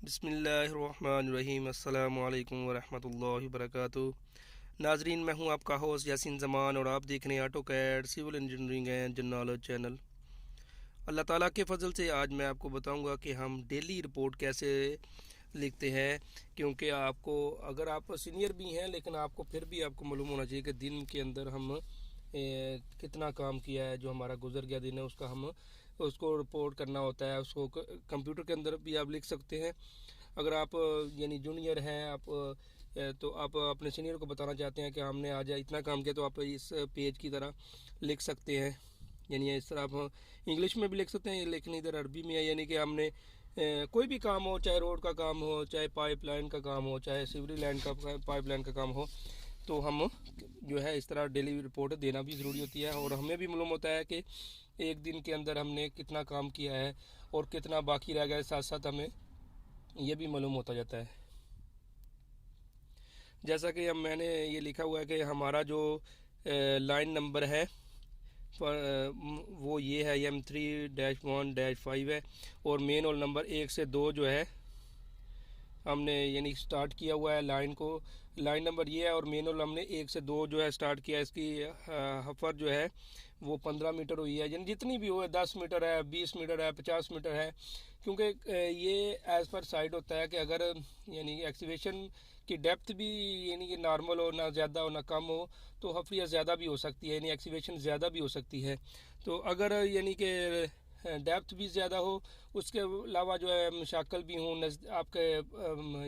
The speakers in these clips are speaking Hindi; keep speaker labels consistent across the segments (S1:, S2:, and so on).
S1: बिस्मिल्लाहिर्रहमानिर्रहीम अस्सलामु अलैकुम वरहमतुल्लाहि वबरकातुहू। नाजरीन, मैं हूं आपका होस्ट यासीन ज़मान और आप देख रहे हैं AutoCAD civil engineering and general channel. Allah ताला के फ़ज़ल से आज मैं आपको बताऊंगा कि हम डेली रिपोर्ट कैसे लिखते हैं, क्योंकि आपको अगर आप सीनियर भी हैं लेकिन आपको फिर भी आपको मालूम होना चाहिए कि दिन के अंदर हम कितना काम किया है। जो हमारा गुजर गया दिन है उसका हम उसको रिपोर्ट करना होता है। उसको कंप्यूटर के अंदर भी आप लिख सकते हैं। अगर आप यानी जूनियर हैं, आप तो आप अपने सीनियर को बताना चाहते हैं कि हमने आज इतना काम किया, तो आप इस पेज की तरह लिख सकते हैं। यानी इस तरह आप इंग्लिश में भी लिख सकते हैं, लेकिन इधर अरबी में है। यानी कि हमने कोई भी काम हो, चाहे रोड का काम हो, चाहे पाइपलाइन का काम हो, चाहे सीवरेज लाइन का पाइपलाइन का काम हो, तो हम जो है इस तरह डेली रिपोर्ट देना भी ज़रूरी होती है। और हमें भी मालूम होता है कि एक दिन के अंदर हमने कितना काम किया है और कितना बाकी रह गया, साथ साथ हमें ये भी मालूम होता जाता है। जैसा कि मैंने ये लिखा हुआ है कि हमारा जो लाइन नंबर है वो ये है, M3-1-5 है। और मेन होल नंबर 1 से 2 जो है हमने यानी स्टार्ट किया हुआ है लाइन को। लाइन नंबर ये है और मेन होल हमने 1 से 2 जो है स्टार्ट किया। इसकी हफर जो है वो 15 मीटर हुई है। यानी जितनी भी हो, 10 मीटर है, 20 मीटर है, 50 मीटर है, क्योंकि ये एज़ पर साइड होता है कि अगर यानी एक्सीवेशन की डेप्थ भी यानी कि नॉर्मल हो, ना ज़्यादा हो ना कम हो, तो हफरिया ज़्यादा भी हो सकती है, यानी एक्सीवेशन ज़्यादा भी हो सकती है। तो अगर यानी कि डेप्थ भी ज़्यादा हो, उसके अलावा जो है मशाकल भी हों, आपके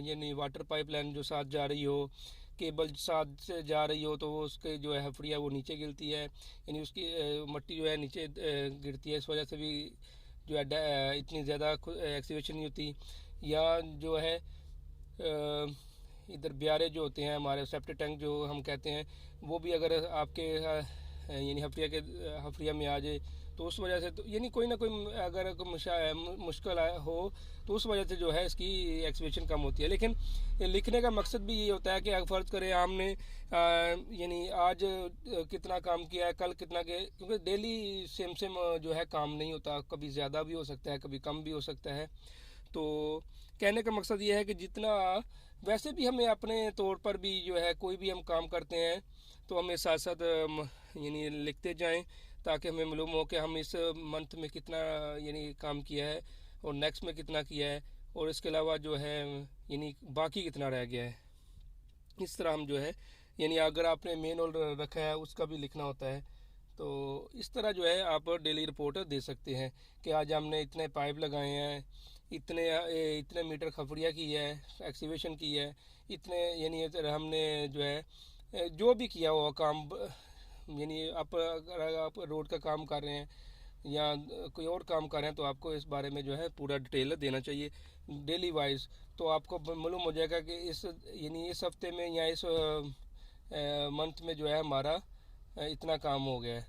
S1: यानी वाटर पाइपलाइन जो साथ जा रही हो, केबल साथ से जा रही हो, तो वो उसके जो है हफरिया वो नीचे गिरती है, यानी उसकी मट्टी जो है नीचे गिरती है। इस वजह से भी जो है इतनी ज़्यादा एक्सीवेशन नहीं होती। या जो है इधर ब्यारे जो होते हैं, हमारे सेप्टिक टैंक जो हम कहते हैं, वो भी अगर आपके यानी हफरिया में आ जाए, तो उस वजह से तो यानी कोई ना कोई अगर मुश्किल हो, तो उस वजह से जो है इसकी एक्सपेक्टेशन कम होती है। लेकिन लिखने का मकसद भी ये होता है कि अगर फ़र्ज़ करें हमने यानी आज कितना काम किया है, कल कितना किया, क्योंकि डेली सेम सेम जो है काम नहीं होता, कभी ज़्यादा भी हो सकता है, कभी कम भी हो सकता है। तो कहने का मकसद ये है कि जितना वैसे भी हमें अपने तौर पर भी जो है कोई भी हम काम करते हैं तो हमें साथ साथ यानी लिखते जाएं, ताकि हमें मालूम हो कि हम इस मंथ में कितना यानी काम किया है और नेक्स्ट में कितना किया है, और इसके अलावा जो है यानी बाकी कितना रह गया है। इस तरह हम जो है यानी अगर आपने मेन होल रखा है उसका भी लिखना होता है। तो इस तरह जो है आप डेली रिपोर्ट दे सकते हैं कि आज हमने इतने पाइप लगाए हैं, इतने इतने मीटर खफड़िया की है, एक्सीवेशन की है, इतने यानी हमने जो है जो भी किया हुआ काम, यानी आप अगर आप रोड का काम कर रहे हैं या कोई और काम कर रहे हैं, तो आपको इस बारे में जो है पूरा डिटेल देना चाहिए डेली वाइज। तो आपको मालूम हो जाएगा कि इस यानी इस हफ्ते में या इस मंथ में जो है हमारा इतना काम हो गया है।